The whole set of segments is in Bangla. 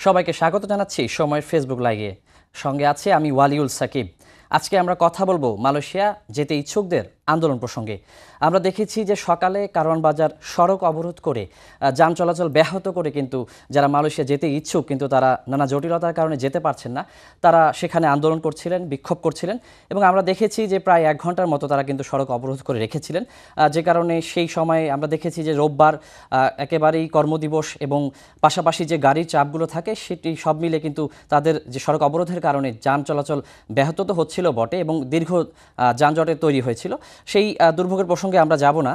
সবাইকে স্বাগত জানাচ্ছি সময়ের ফেসবুক লাইভে। সঙ্গে আছে আমি ওয়ালিউল সাকিব। আজকে আমরা কথা বলবো মালয়েশিয়া যেতে ইচ্ছুকদের আন্দোলন প্রসঙ্গে। আমরা দেখেছি যে সকালে কারওয়ান বাজার সড়ক অবরোধ করে যান চলাচল ব্যাহত করে কিন্তু যারা মালয়েশিয়া যেতে ইচ্ছুক কিন্তু তারা নানা জটিলতার কারণে যেতে পারছেন না, তারা সেখানে আন্দোলন করছিলেন, বিক্ষোভ করছিলেন এবং আমরা দেখেছি যে প্রায় 1 ঘন্টার মতো তারা কিন্তু সড়ক অবরোধ করে রেখেছিলেন, যে কারণে সেই সময় আমরা দেখেছি যে রোববার একেবারেই কর্মদিবস এবং পাশাপাশি যে গাড়ির চাপগুলো থাকে সেটি সব মিলে কিন্তু তাদের যে সড়ক অবরোধের কারণে যান চলাচল ব্যাহত তো হচ্ছিল বটে এবং দীর্ঘ যানজটের তৈরি হয়েছিল। সেই দুর্ভোগের প্রসঙ্গে আমরা যাব না,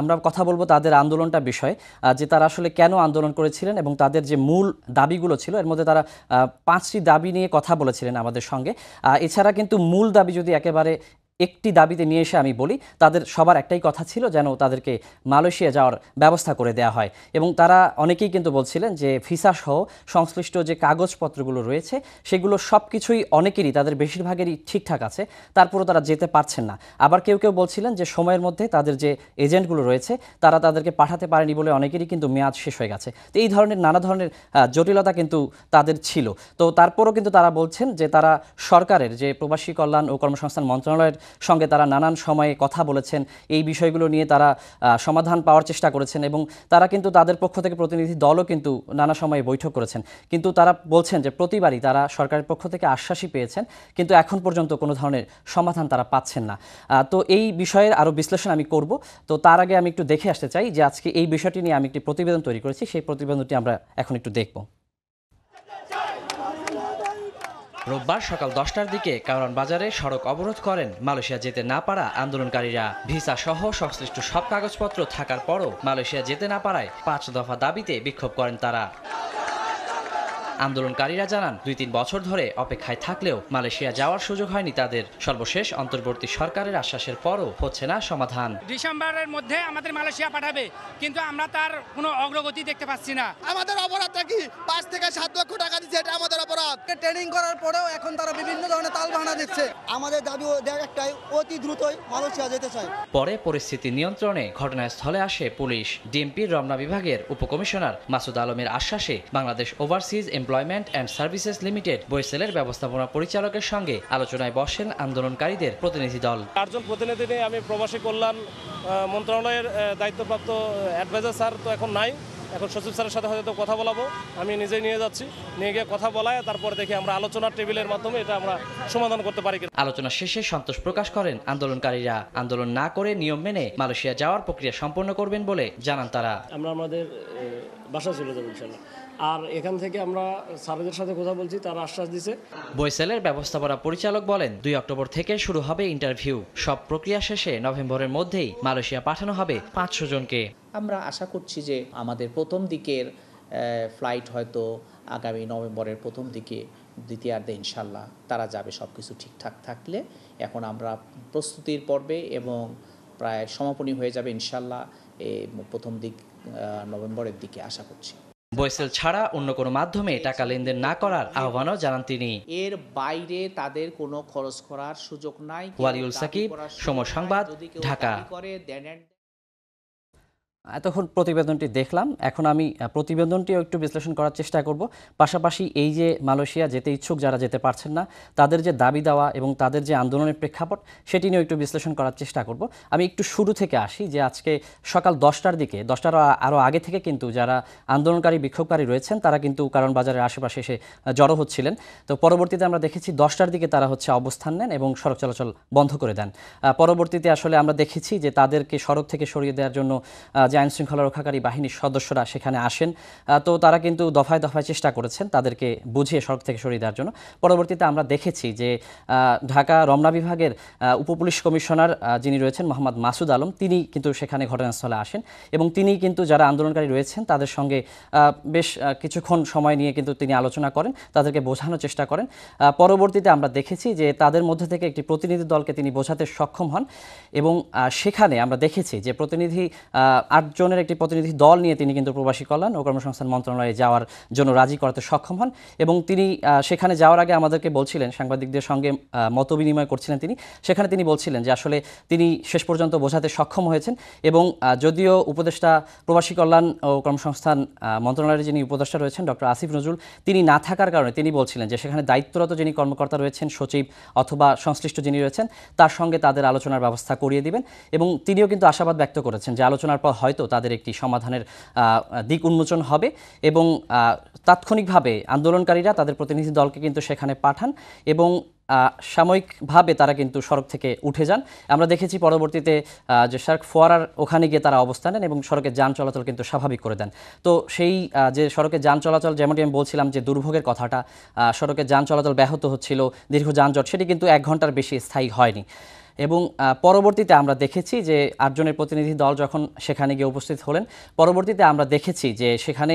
আমরা কথা বলবো তাদের আন্দোলনটা বিষয়ে, যে তারা আসলে কেন আন্দোলন করেছিলেন এবং তাদের যে মূল দাবিগুলো ছিল এর মধ্যে তারা 5টি দাবি নিয়ে কথা বলেছিলেন আমাদের সঙ্গে। এছাড়া কিন্তু মূল দাবি যদি একেবারে একটি দাবিতে নিয়ে এসে আমি বলি, তাদের সবার একটাই কথা ছিল যেন তাদেরকে মালয়েশিয়া যাওয়ার ব্যবস্থা করে দেওয়া হয় এবং তারা অনেকেই কিন্তু বলছিলেন যে ভিসা সহ সংশ্লিষ্ট যে কাগজপত্রগুলো রয়েছে সেগুলো সব কিছুই অনেকেরই, তাদের বেশিরভাগেরই ঠিকঠাক আছে, তারপরও তারা যেতে পারছেন না। আবার কেউ কেউ বলছিলেন যে সময়ের মধ্যে তাদের যে এজেন্টগুলো রয়েছে তারা তাদেরকে পাঠাতে পারেনি বলে অনেকেরই কিন্তু মেয়াদ শেষ হয়ে গেছে। তো এই ধরনের নানা ধরনের জটিলতা কিন্তু তাদের ছিল। তো তারপরও কিন্তু তারা বলছেন যে তারা সরকারের যে প্রবাসী কল্যাণ ও কর্মসংস্থান মন্ত্রণালয়ের সঙ্গে তারা নানান সময়ে কথা বলেছেন, এই বিষয়গুলো নিয়ে তারা সমাধান পাওয়ার চেষ্টা করেছেন এবং তারা কিন্তু তাদের পক্ষ থেকে প্রতিনিধি দলও কিন্তু নানা সময়ে বৈঠক করেছেন। কিন্তু তারা বলছেন যে প্রতিবারই তারা সরকারের পক্ষ থেকে আশ্বাসই পেয়েছেন, কিন্তু এখন পর্যন্ত কোনো ধরনের সমাধান তারা পাচ্ছেন না। তো এই বিষয়ের আরও বিশ্লেষণ আমি করব। তো তার আগে আমি একটু দেখে আসতে চাই যে আজকে এই বিষয়টি নিয়ে আমি একটি প্রতিবেদন তৈরি করেছি, সেই প্রতিবেদনটি আমরা এখন একটু দেখব। রোববার সকাল 10টার দিকে কারওয়ান বাজারে সড়ক অবরোধ করেন মালয়েশিয়া যেতে না পারা আন্দোলনকারীরা। ভিসা সহ সংশ্লিষ্ট সব কাগজপত্র থাকার পরও মালয়েশিয়া যেতে না পারায় 5 দফা দাবিতে বিক্ষোভ করেন তারা। আন্দোলনকারীরা জানান 2-3 বছর ধরে অপেক্ষায় থাকলেও মালয়েশিয়া যাওয়ার সুযোগ হয়নি তাদের। সর্বশেষ অন্তর্বর্তী সরকারের আশ্বাসের পরও হচ্ছে না সমাধান। ডিসেম্বরের মধ্যে আমাদের মালয়েশিয়া পাঠাবে, কিন্তু আমরা তার কোনো অগ্রগতি দেখতে পাচ্ছি না। আমাদের অপরাধটা কি? 5 থেকে 7 লক্ষ টাকা দিচ্ছে, এটা আমাদের অপরাধ। ট্রেনিং করার পরেও এখন তারা বিভিন্ন ধরনের তালবাহানা দিচ্ছে। আমাদের দাবি একটাই, অতি দ্রুতই মালয়েশিয়া যেতে চাই। পরে পরিস্থিতি নিয়ন্ত্রণে ঘটনাস্থলে আসে পুলিশ। ডিএমপির রমনা বিভাগের উপকমিশনার মাসুদ আলমের আশ্বাসে Bangladesh overseas employment and services limited বইসেলের ব্যবস্থাপনা পরিচালকের সঙ্গে আলোচনায় বসেন আন্দোলনকারীদের প্রতিনিধি দল। 4 জন প্রতিনিধি নিয়ে আমি প্রবাসী কল্যাণ মন্ত্রণালয়ের দায়িত্বপ্রাপ্ত অ্যাডভাইজার স্যার তো এখন নাই, এখন সচিব স্যারের সাথে হয়তো কথা বলাবো, আমি নিজেই নিয়ে যাচ্ছি, নিয়ে গিয়ে কথা বলায় তারপরে দেখি আমরা আলোচনার টেবিলের মাধ্যমে এটা আমরা সমাধান করতে পারি। আলোচনা শেষে সন্তোষ প্রকাশ করেন আন্দোলনকারীরা। আন্দোলন না করে নিয়ম মেনে মালয়েশিয়া যাওয়ার প্রক্রিয়া সম্পন্ন করবেন বলে জানান তারা। আমরা আমাদের বাসা চলে যাবো ইনশাল্লাহ। আর এখান থেকে আমরা স্যারদের সাথে কথা বলছি, তারা আশ্বাস দিছে। বইসেলের ব্যবস্থাপনা পরিচালক বলেন 2 অক্টোবর থেকে শুরু হবে ইন্টারভিউ। সব প্রক্রিয়া শেষে নভেম্বরের মধ্যেই মালয়েশিয়া পাঠানো হবে 500 জনকে। আমরা আশা করছি যে আমাদের প্রথম দিকের ফ্লাইট হয়তো আগামী নভেম্বরের প্রথম দিকে, দ্বিতীয়ার্ধে ইনশাল্লাহ তারা যাবে, সব কিছু ঠিকঠাক থাকলে। এখন আমরা প্রস্তুতির পর্বে এবং প্রায় সমাপনী হয়ে যাবে ইনশাল্লাহ প্রথম দিক নভেম্বরের দিকে আশা করছি। বইসেল ছাড়া অন্য কোনো মাধ্যমে টাকা লেনদেন না করার আহ্বানও জানান তিনি। এর বাইরে তাদের কোনো খরচ করার সুযোগ নাই। ওয়ালিউল সাকিব, সময় সংবাদ, ঢাকা। এতক্ষণ প্রতিবেদনটি দেখলাম, এখন আমি প্রতিবেদনটিও একটু বিশ্লেষণ করার চেষ্টা করব। পাশাপাশি এই যে মালয়েশিয়া যেতে ইচ্ছুক যারা যেতে পারছেন না, তাদের যে দাবি দেওয়া এবং তাদের যে আন্দোলনের প্রেক্ষাপট সেটি নিয়েও একটু বিশ্লেষণ করার চেষ্টা করব। আমি একটু শুরু থেকে আসি যে আজকে সকাল 10টার দিকে, 10টার আরও আগে থেকে কিন্তু যারা আন্দোলনকারী বিক্ষোভকারী রয়েছেন তারা কিন্তু কারওয়ান বাজারের আশেপাশে এসে জড়ো হচ্ছিলেন। তো পরবর্তীতে আমরা দেখেছি 10টার দিকে তারা অবস্থান নেন এবং সড়ক চলাচল বন্ধ করে দেন। পরবর্তীতে আসলে আমরা দেখেছি যে তাদেরকে সড়ক থেকে সরিয়ে দেওয়ার জন্য আইন শৃঙ্খলা রক্ষাকারী বাহিনীর সদস্যরা সেখানে আসেন। তো তারা কিন্তু দফায় দফায় চেষ্টা করেছেন তাদেরকে বুঝিয়ে সড়ক থেকে সরিয়ে দেওয়ার জন্য। পরবর্তীতে আমরা দেখেছি যে ঢাকা রমনা বিভাগের উপপুলিশ কমিশনার যিনি রয়েছেন মোহাম্মদ মাসুদ আলম, তিনি কিন্তু সেখানে ঘটনাস্থলে আসেন এবং তিনি কিন্তু যারা আন্দোলনকারী রয়েছেন তাদের সঙ্গে বেশ কিছুক্ষণ সময় নিয়ে কিন্তু তিনি আলোচনা করেন, তাদেরকে বোঝানোর চেষ্টা করেন। পরবর্তীতে আমরা দেখেছি যে তাদের মধ্যে থেকে একটি প্রতিনিধি দলকে তিনি বোঝাতে সক্ষম হন এবং সেখানে আমরা দেখেছি যে প্রতিনিধি 8 জনের একটি প্রতিনিধি দল নিয়ে তিনি কিন্তু প্রবাসী কল্যাণ ও কর্মসংস্থান মন্ত্রণালয়ে যাওয়ার জন্য রাজি করাতে সক্ষম হন এবং তিনি সেখানে যাওয়ার আগে আমাদেরকে বলছিলেন, সাংবাদিকদের সঙ্গে মত বিনিময় করছিলেন তিনি, সেখানে তিনি বলছিলেন যে আসলে তিনি শেষ পর্যন্ত বোঝাতে সক্ষম হয়েছেন এবং যদিও উপদেষ্টা প্রবাসী কল্যাণ ও কর্মসংস্থান মন্ত্রণালয়ের যিনি উপদেষ্টা রয়েছেন ডক্টর আসিফ নজরুল, তিনি না থাকার কারণে তিনি বলছিলেন যে সেখানে দায়িত্বরত যিনি কর্মকর্তা রয়েছেন, সচিব অথবা সংশ্লিষ্ট যিনি রয়েছেন, তার সঙ্গে তাদের আলোচনার ব্যবস্থা করিয়ে দিবেন এবং তিনিও কিন্তু আশাবাদ ব্যক্ত করেছেন যে আলোচনার পর হয়তো তাদের একটি সমাধানের দিক উন্মোচন হবে এবং তাৎক্ষণিকভাবে আন্দোলনকারীরা তাদের প্রতিনিধি দলকে কিন্তু সেখানে পাঠান এবং সাময়িকভাবে তারা কিন্তু সড়ক থেকে উঠে যান। আমরা দেখেছি পরবর্তীতে যে সড়ক ফোয়ারার ওখানে গিয়ে তারা অবস্থান নেন এবং সড়কের যান চলাচল কিন্তু স্বাভাবিক করে দেন। তো সেই যে সড়কের যান চলাচল, যেমনটি আমি বলছিলাম যে দুর্ভোগের কথাটা, সড়কের যান চলাচল ব্যাহত হচ্ছিল, দীর্ঘ যানজট, সেটি কিন্তু 1 ঘন্টার বেশি স্থায়ী হয়নি এবং পরবর্তীতে আমরা দেখেছি যে 8 জনের প্রতিনিধি দল যখন সেখানে গিয়ে উপস্থিত হলেন, পরবর্তীতে আমরা দেখেছি যে সেখানে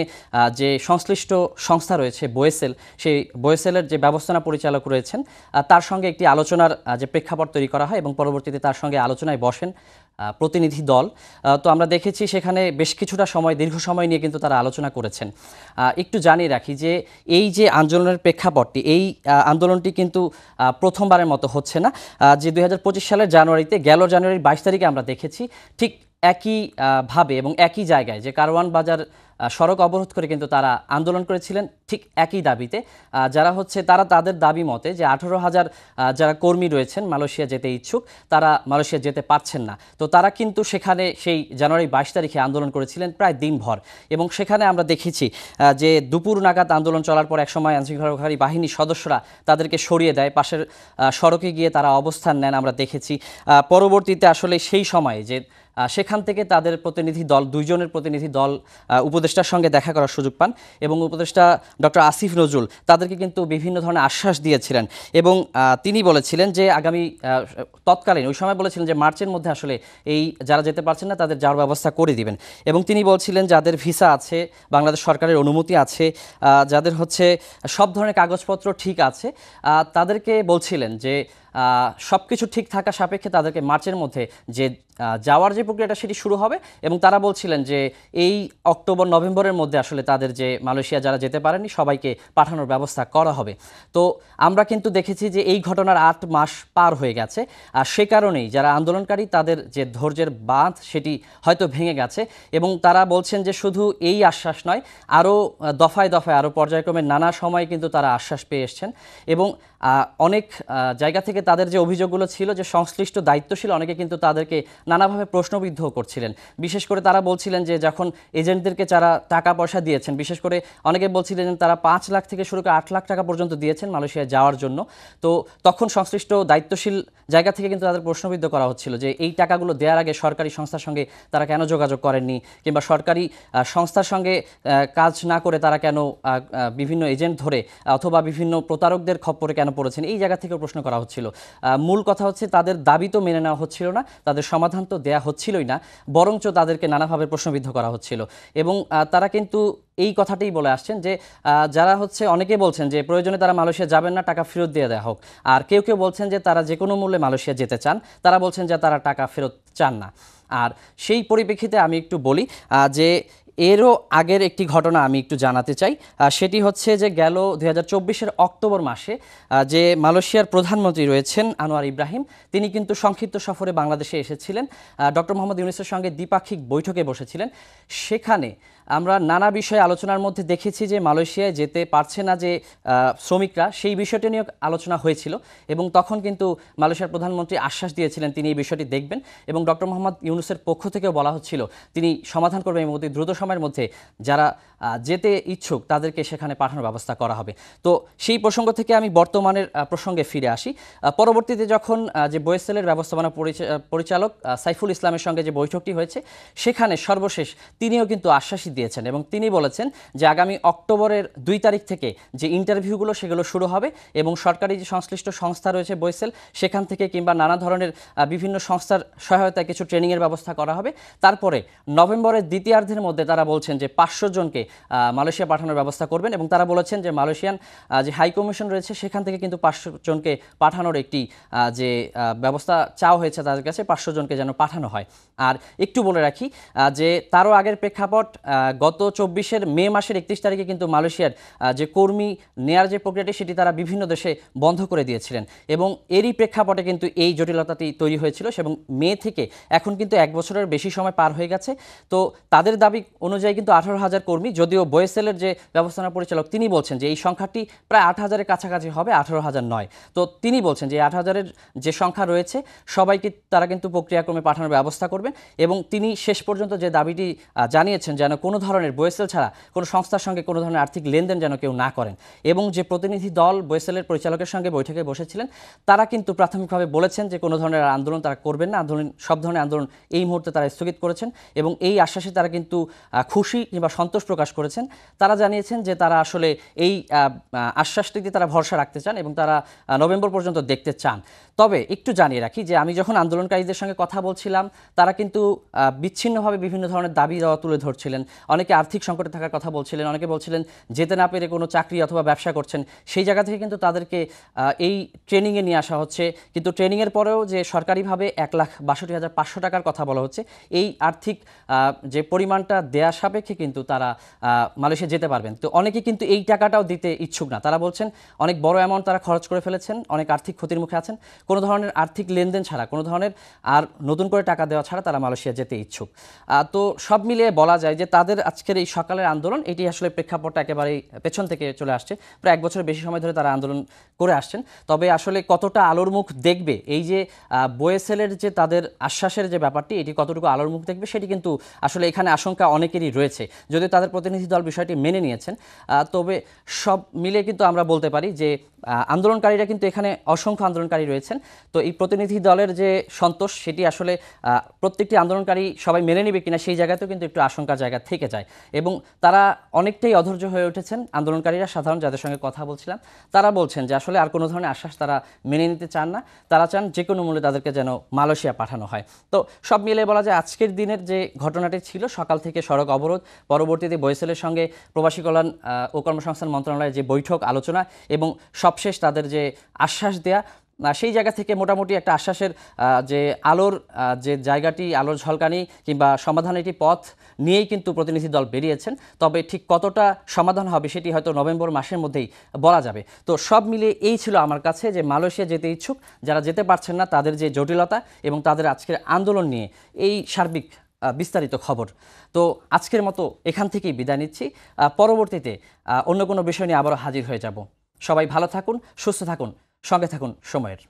যে সংশ্লিষ্ট সংস্থা রয়েছে বোয়েসেল, সেই বোয়েসেলের যে ব্যবস্থাপনা পরিচালক রয়েছেন তার সঙ্গে একটি আলোচনার যে প্রেক্ষাপট তৈরি করা হয় এবং পরবর্তীতে তার সঙ্গে আলোচনায় বসেন প্রতিনিধি দল। তো আমরা দেখেছি সেখানে বেশ কিছুটা সময়, দীর্ঘ সময় নিয়ে কিন্তু তারা আলোচনা করেছেন। একটু জানিয়ে রাখি যে এই যে আন্দোলনের প্রেক্ষাপটটি, এই আন্দোলনটি কিন্তু প্রথমবারের মতো হচ্ছে না। যে 2025 সালের জানুয়ারিতে, গেল জানুয়ারির 22 তারিখে আমরা দেখেছি ঠিক একই ভাবে এবং একই জায়গায় যে কারওয়ান বাজার সড়ক অবরোধ করে কিন্তু তারা আন্দোলন করেছিলেন ঠিক একই দাবিতে। যারা হচ্ছে তারা তাদের দাবি মতে যে 18,000 যারা কর্মী রয়েছেন মালয়েশিয়া যেতে ইচ্ছুক, তারা মালয়েশিয়া যেতে পারছেন না। তো তারা কিন্তু সেখানে সেই জানুয়ারি 22 তারিখে আন্দোলন করেছিলেন প্রায় দিনভর এবং সেখানে আমরা দেখেছি যে দুপুর নাগাদ আন্দোলন চলার পর একসময় আইনশৃঙ্খলাকারী বাহিনীর সদস্যরা তাদেরকে সরিয়ে দেয়, পাশের সড়কে গিয়ে তারা অবস্থান নেন আমরা দেখেছি। পরবর্তীতে আসলে সেই সময়ে যে সেখান থেকে তাদের প্রতিনিধি দল, 2 জনের প্রতিনিধি দল উপদেষ্টার সঙ্গে দেখা করার সুযোগ পান এবং উপদেষ্টা ডক্টর আসিফ নজরুল তাদেরকে কিন্তু বিভিন্ন ধরনের আশ্বাস দিয়েছিলেন এবং তিনি বলেছিলেন যে আগামী তৎকালীন ওই সময় বলেছিলেন যে মার্চের মধ্যে আসলে এই যারা যেতে পারছেন না তাদের যাওয়ার ব্যবস্থা করে দিবেন এবং তিনি বলছিলেন যাদের ভিসা আছে, বাংলাদেশ সরকারের অনুমতি আছে, যাদের হচ্ছে সব ধরনের কাগজপত্র ঠিক আছে, তাদেরকে বলছিলেন যে সব কিছু ঠিক থাকা সাপেক্ষে তাদেরকে মার্চের মধ্যে যে যাওয়ার যে প্রক্রিয়াটা সেটি শুরু হবে এবং তারা বলছিলেন যে এই অক্টোবর নভেম্বরের মধ্যে আসলে তাদের যে মালয়েশিয়া যারা যেতে পারেনি সবাইকে পাঠানোর ব্যবস্থা করা হবে। তো আমরা কিন্তু দেখেছি যে এই ঘটনার 8 মাস পার হয়ে গেছে আর সে কারণেই যারা আন্দোলনকারী তাদের যে ধৈর্যের বাঁধ সেটি হয়তো ভেঙে গেছে এবং তারা বলছেন যে শুধু এই আশ্বাস নয়, আরও দফায় দফায় আরও পর্যায়ক্রমে নানা সময় কিন্তু তারা আশ্বাস পেয়ে এসছেন এবং অনেক জায়গা থেকে তাদের যে অভিযোগগুলো ছিল যে সংশ্লিষ্ট দায়িত্বশীল অনেকে কিন্তু তাদেরকে নানাভাবে প্রশ্নবিদ্ধ করছিলেন। বিশেষ করে তারা বলছিলেন যে যখন এজেন্টদেরকে যারা টাকা পয়সা দিয়েছেন, বিশেষ করে অনেকে বলছিলেন যে তারা 5 লাখ থেকে শুরু করে 8 লাখ টাকা পর্যন্ত দিয়েছেন মালয়েশিয়া যাওয়ার জন্য। তো তখন সংশ্লিষ্ট দায়িত্বশীল জায়গা থেকে কিন্তু তাদের প্রশ্নবিদ্ধ করা হচ্ছিল যে এই টাকাগুলো দেওয়ার আগে সরকারি সংস্থার সঙ্গে তারা কেন যোগাযোগ করেননি কিংবা সরকারি সংস্থার সঙ্গে কাজ না করে তারা কেন বিভিন্ন এজেন্ট ধরে অথবা বিভিন্ন প্রতারকদের খপ্পরে কেন পড়েছেন, এই জায়গা থেকে প্রশ্ন করা হচ্ছিল। মূল কথা হচ্ছে তাদের দাবি তো মেনে নেওয়া হচ্ছিল না, তাদের সমাধান তো দেয়া হচ্ছিলই না, বরঞ্চ তাদেরকে নানাভাবে প্রশ্নবিদ্ধ করা হচ্ছিল এবং তারা কিন্তু এই কথাটাই বলে আসছেন যে যারা হচ্ছে অনেকে বলছেন যে প্রয়োজনে তারা মালয়েশিয়া যাবেন না, টাকা ফেরত দিয়ে দেওয়া হোক, আর কেউ কেউ বলছেন যে তারা যে কোনো মূল্যে মালয়েশিয়া যেতে চান, তারা বলছেন যে তারা টাকা ফেরত চান না। আর সেই পরিপ্রেক্ষিতে আমি একটু বলি যে এরও আগের একটি ঘটনা আমি একটু জানাতে চাই, সেটি হচ্ছে যে গেল 2024-এর অক্টোবর মাসে যে মালয়েশিয়ার প্রধানমন্ত্রী রয়েছেন আনোয়ার ইব্রাহিম, তিনি কিন্তু সংক্ষিপ্ত সফরে বাংলাদেশে এসেছিলেন, ডক্টর মোহাম্মদ ইউনূসের সঙ্গে দ্বিপাক্ষিক বৈঠকে বসেছিলেন। সেখানে আমরা নানা বিষয়ে আলোচনার মধ্যে দেখেছি যে মালয়েশিয়ায় যেতে পারছে না যে শ্রমিকরা, সেই বিষয়টি নিয়ে আলোচনা হয়েছিল এবং তখন কিন্তু মালয়েশিয়ার প্রধানমন্ত্রী আশ্বাস দিয়েছিলেন তিনি এই বিষয়টি দেখবেন এবং ডক্টর মোহাম্মদ ইউনূসের পক্ষ থেকেও বলা হচ্ছিল তিনি সমাধান করবেন এবং অতি দ্রুত সময়ের মধ্যে যারা যেতে ইচ্ছুক তাদেরকে সেখানে পাঠানোর ব্যবস্থা করা হবে। তো সেই প্রসঙ্গ থেকে আমি বর্তমানের প্রসঙ্গে ফিরে আসি। পরবর্তীতে যখন যে বোয়েসেলের ব্যবস্থাপনা পরিচালক সাইফুল ইসলামের সঙ্গে যে বৈঠকটি হয়েছে সেখানে সর্বশেষ তিনিও কিন্তু আশ্বাসই দিয়েছেন এবং তিনি বলেছেন যে আগামী অক্টোবরের 2 তারিখ থেকে যে ইন্টারভিউগুলো সেগুলো শুরু হবে এবং সরকারি যে সংশ্লিষ্ট সংস্থা রয়েছে বইসেল সেখান থেকে কিংবা নানা ধরনের বিভিন্ন সংস্থার সহায়তায় কিছু ট্রেনিংয়ের ব্যবস্থা করা হবে। তারপরে নভেম্বরের দ্বিতীয়ার্ধের মধ্যে তারা বলছেন যে 500 জনকে মালয়েশিয়া পাঠানোর ব্যবস্থা করবেন এবং তারা বলেছেন যে মালয়েশিয়ান যে হাই কমিশন রয়েছে সেখান থেকে কিন্তু 500 জনকে পাঠানোর একটি যে ব্যবস্থা চাওয়া হয়েছে তাদের কাছে, 500 জনকে যেন পাঠানো হয়। আর একটু বলে রাখি যে তারও আগের প্রেক্ষাপট গত 24 মে মাসের 31 তারিখে কিন্তু মালয়েশিয়ার যে কর্মী নেয়ার যে প্রক্রিয়াটি সেটি তারা বিভিন্ন দেশে বন্ধ করে দিয়েছিলেন এবং এরই প্রেক্ষাপটে কিন্তু এই জটিলতাটি তৈরি হয়েছিল এবং মে থেকে এখন কিন্তু 1 বছরের বেশি সময় পার হয়ে গেছে। তো তাদের দাবি অনুযায়ী কিন্তু 18,000 কর্মী, যদিও বয়েসেলের যে ব্যবস্থাপনা পরিচালক তিনি বলছেন যে এই সংখ্যাটি প্রায় 8,000-এর কাছাকাছি হবে, 18,000 নয়। তো তিনি বলছেন যে 8,000-এর যে সংখ্যা রয়েছে সবাইকে তারা কিন্তু প্রক্রিয়াক্রমে পাঠানোর ব্যবস্থা করবেন এবং তিনি শেষ পর্যন্ত যে দাবিটি জানিয়েছেন যেন কোনো ধরনের বয়েসেল ছাড়া কোনো সংস্থার সঙ্গে কোনো ধরনের আর্থিক লেনদেন যেন কেউ না করেন। এবং যে প্রতিনিধি দল বয়েসেলের পরিচালকের সঙ্গে বৈঠকে বসেছিলেন তারা কিন্তু প্রাথমিকভাবে বলেছেন যে কোনো ধরনের আন্দোলন তারা করবেন না, সব ধরনের আন্দোলন এই মুহূর্তে তারা স্থগিত করেছেন এবং এই আশ্বাসে তারা কিন্তু খুশি কিংবা সন্তোষ প্রকাশ করেছেন। তারা জানিয়েছেন যে তারা আসলে এই আশ্বাসটিতে তারা ভরসা রাখতে চান এবং তারা নভেম্বর পর্যন্ত দেখতে চান। তবে একটু জানিয়ে রাখি যে আমি যখন আন্দোলনকারীদের সঙ্গে কথা বলছিলাম তারা কিন্তু বিচ্ছিন্নভাবে বিভিন্ন ধরনের দাবি দেওয়া তুলে ধরছিলেন। অনেকে আর্থিক সংকটে থাকার কথা বলছিলেন, অনেকে বলছিলেন যেতে না পেরে কোনো চাকরি অথবা ব্যবসা করছেন, সেই জায়গা থেকে কিন্তু তাদেরকে এই ট্রেনিংয়ে নিয়ে আসা হচ্ছে। কিন্তু ট্রেনিংয়ের পরেও যে সরকারিভাবে 1,62,500 টাকার কথা বলা হচ্ছে, এই আর্থিক যে পরিমাণটা দেয়া সাপেক্ষে কিন্তু তারা মালয়েশিয়া যেতে পারবেন। তো অনেকে কিন্তু এই টাকাটাও দিতে ইচ্ছুক না, তারা বলছেন অনেক বড় অ্যামাউন্ট তারা খরচ করে ফেলেছেন, অনেক আর্থিক ক্ষতির মুখে আছেন, কোনো ধরনের আর্থিক লেনদেন ছাড়া, কোনো ধরনের আর নতুন করে টাকা দেওয়া ছাড়া তারা মালয়েশিয়া যেতে ইচ্ছুক। তো সব মিলিয়ে বলা যায় যে তাদের আজকের এই সকালের আন্দোলন এটি আসলে প্রেক্ষাপটটা একেবারেই পেছন থেকে চলে আসছে। প্রায় 1 বছরের বেশি সময় ধরে তারা আন্দোলন করে আসছেন। তবে আসলে কতটা আলোর মুখ দেখবে এই যে বয়েসেলের যে তাদের আশ্বাসের যে ব্যাপারটি, এটি কতটুকু আলোর মুখ দেখবে সেটি কিন্তু আসলে এখানে আশঙ্কা অনেকেরই রয়েছে। যদিও তাদের প্রতিনিধি দল বিষয়টি মেনে নিয়েছেন, তবে সব মিলে কিন্তু আমরা বলতে পারি যে আন্দোলনকারীরা কিন্তু এখানে অসংখ্য আন্দোলনকারী রয়েছেন। তো এই প্রতিনিধি দলের যে সন্তোষ সেটি আসলে প্রত্যেকটি আন্দোলনকারী সবাই মেনে নেবে কিনা সেই জায়গাতেও কিন্তু একটু আশঙ্কার জায়গা থেকে যায় এবং তারা অনেকটাই অধৈর্য হয়ে উঠেছেন। আন্দোলনকারীরা সাধারণ যাদের সঙ্গে কথা বলছিলাম তারা বলছেন যে আসলে আর কোনো ধরনের আশ্বাস তারা মেনে নিতে চান না, তারা চান যে কোনো মূল্যে তাদেরকে যেন মালয়েশিয়া পাঠানো হয়। তো সব মিলিয়ে বলা যায় আজকের দিনের যে ঘটনাটি ছিল, সকাল থেকে সড়ক অবরোধ, পরবর্তীতে বয়েসেলের সঙ্গে প্রবাসী কল্যাণ ও কর্মসংস্থান মন্ত্রণালয়ের যে বৈঠক আলোচনা এবং সবশেষ তাদের যে আশ্বাস দেয়া, সেই জায়গা থেকে মোটামুটি একটা আশ্বাসের যে আলোর যে জায়গাটি, আলোর ঝলকানি কিংবা সমাধানের একটি পথ নিয়েই কিন্তু প্রতিনিধি দল বেরিয়েছেন। তবে ঠিক কতটা সমাধান হবে সেটি হয়তো নভেম্বর মাসের মধ্যেই বলা যাবে। তো সব মিলিয়ে এই ছিল আমার কাছে যে মালয়েশিয়া যেতে ইচ্ছুক যারা যেতে পারছেন না তাদের যে জটিলতা এবং তাদের আজকের আন্দোলন নিয়ে এই সার্বিক বিস্তারিত খবর। তো আজকের মতো এখান থেকেই বিদায় নিচ্ছি। পরবর্তীতে অন্য কোনো বিষয় নিয়ে আবারও হাজির হয়ে যাব। সবাই ভালো থাকুন, সুস্থ থাকুন, সঙ্গে থাকুন সময়ের।